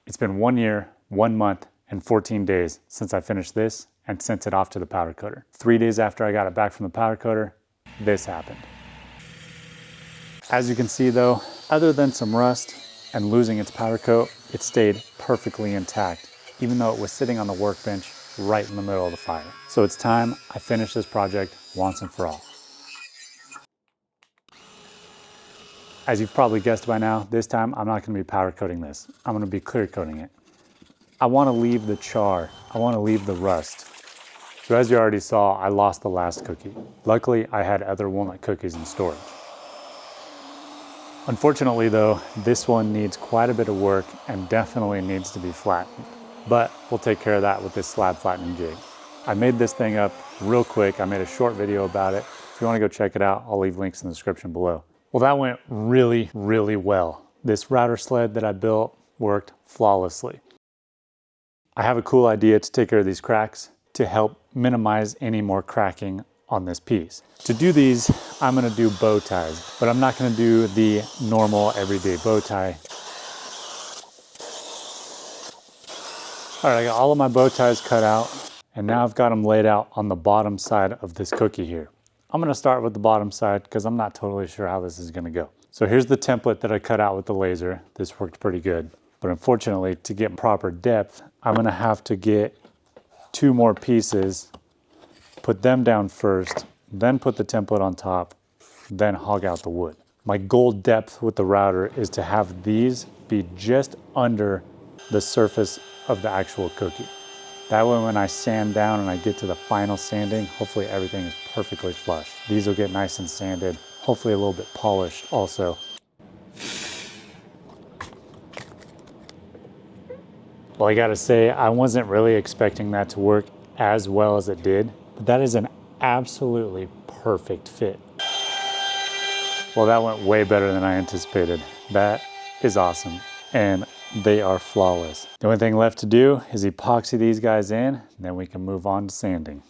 It's been 1 year, 1 month, and 14 days since I finished this and sent it off to the powder coater. 3 days after I got it back from the powder coater, this happened. As you can see though, other than some rust and losing its powder coat, it stayed perfectly intact, even though it was sitting on the workbench right in the middle of the fire. So it's time I finish this project once and for all. As you've probably guessed by now, this time I'm not gonna be powder coating this. I'm gonna be clear coating it. I wanna leave the char. I wanna leave the rust. So as you already saw, I lost the last cookie. Luckily, I had other walnut cookies in storage. Unfortunately though, this one needs quite a bit of work and definitely needs to be flattened. But we'll take care of that with this slab flattening jig. I made this thing up real quick. I made a short video about it. If you wanna go check it out, I'll leave links in the description below. Well, that went really, really well. This router sled that I built worked flawlessly. I have a cool idea to take care of these cracks to help minimize any more cracking on this piece. To do these, I'm gonna do bow ties, but I'm not gonna do the normal everyday bow tie. All right, I got all of my bow ties cut out, and now I've got them laid out on the bottom side of this cookie here. I'm gonna start with the bottom side because I'm not totally sure how this is gonna go. So here's the template that I cut out with the laser. This worked pretty good. But unfortunately, to get proper depth, I'm gonna have to get 2 more pieces, put them down first, then put the template on top, then hog out the wood. My goal depth with the router is to have these be just under the surface of the actual cookie. That way when I sand down and I get to the final sanding, hopefully everything is perfectly flush. These will get nice and sanded, hopefully a little bit polished also. Well, I gotta say, I wasn't really expecting that to work as well as it did, but that is an absolutely perfect fit. Well, that went way better than I anticipated. That is awesome. And they are flawless. The only thing left to do is epoxy these guys in, and then we can move on to sanding.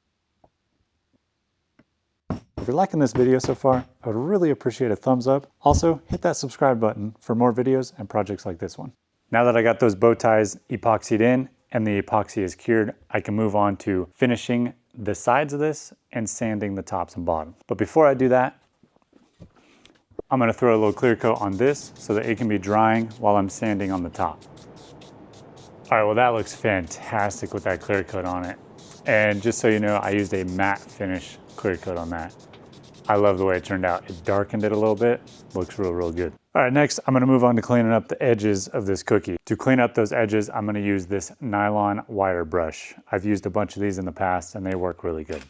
If you're liking this video so far, I would really appreciate a thumbs up. Also, hit that subscribe button for more videos and projects like this one. Now that I got those bow ties epoxied in and the epoxy is cured, I can move on to finishing the sides of this and sanding the tops and bottom. But before I do that, I'm gonna throw a little clear coat on this so that it can be drying while I'm sanding on the top. All right, well that looks fantastic with that clear coat on it. And just so you know, I used a matte finish clear coat on that. I love the way it turned out. It darkened it a little bit. Looks real, real good. All right, next I'm gonna move on to cleaning up the edges of this cookie. To clean up those edges, I'm gonna use this nylon wire brush. I've used a bunch of these in the past and they work really good.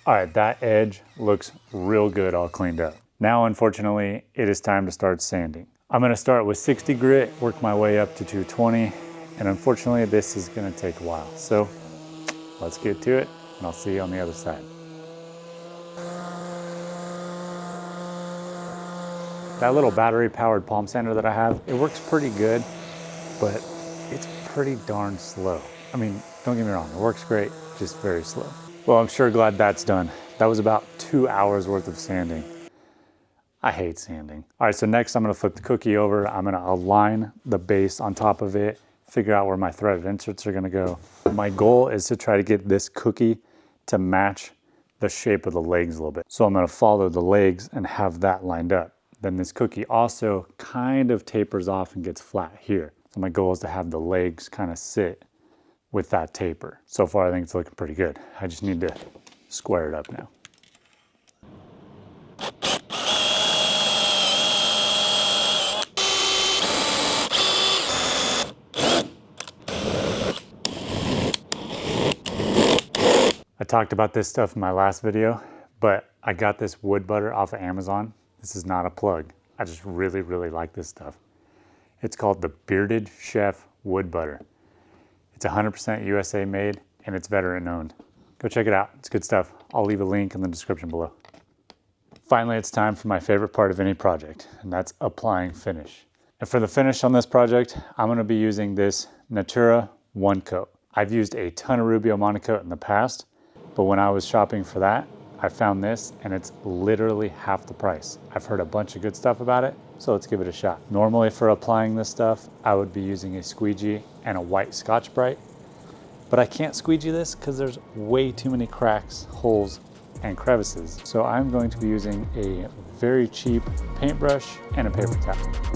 All right, that edge looks real good all cleaned up. Now, unfortunately, it is time to start sanding. I'm gonna start with 60 grit, work my way up to 220, and unfortunately, this is gonna take a while. So let's get to it, and I'll see you on the other side. That little battery-powered palm sander that I have, it works pretty good, but it's pretty darn slow. I mean, don't get me wrong, it works great, just very slow. Well, I'm sure glad that's done. That was about 2 hours worth of sanding. I hate sanding. All right, so next I'm gonna flip the cookie over. I'm gonna align the base on top of it, figure out where my threaded inserts are gonna go. My goal is to try to get this cookie to match the shape of the legs a little bit. So I'm gonna follow the legs and have that lined up. Then this cookie also kind of tapers off and gets flat here. So my goal is to have the legs kind of sit with that taper. So far, I think it's looking pretty good. I just need to square it up now. I talked about this stuff in my last video, but I got this wood butter off of Amazon. This is not a plug. I just really, really like this stuff. It's called the Bearded Chef Wood Butter. It's 100% USA made and it's veteran owned. Go check it out, it's good stuff. I'll leave a link in the description below. Finally, it's time for my favorite part of any project, and that's applying finish. And for the finish on this project, I'm gonna be using this Natura One Coat. I've used a ton of Rubio Monocoat in the past, but when I was shopping for that, I found this and it's literally half the price. I've heard a bunch of good stuff about it, so let's give it a shot. Normally for applying this stuff, I would be using a squeegee and a white Scotch-Brite, but I can't squeegee this because there's way too many cracks, holes, and crevices. So I'm going to be using a very cheap paintbrush and a paper towel.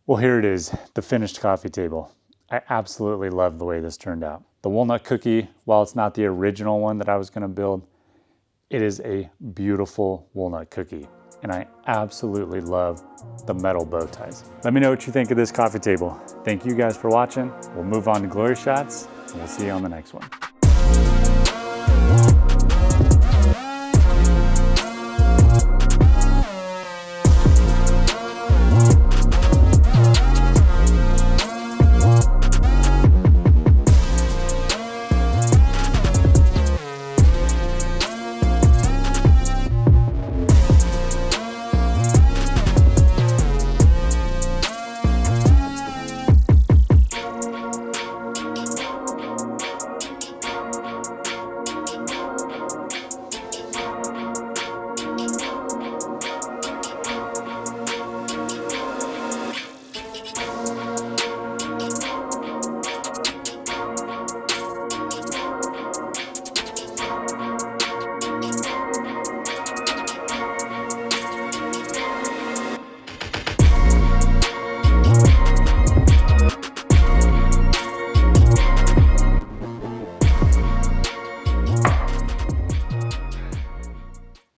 Well, here it is, the finished coffee table. I absolutely love the way this turned out. The walnut cookie, while it's not the original one that I was gonna build, it is a beautiful walnut cookie. And I absolutely love the metal bow ties. Let me know what you think of this coffee table. Thank you guys for watching. We'll move on to glory shots and we'll see you on the next one.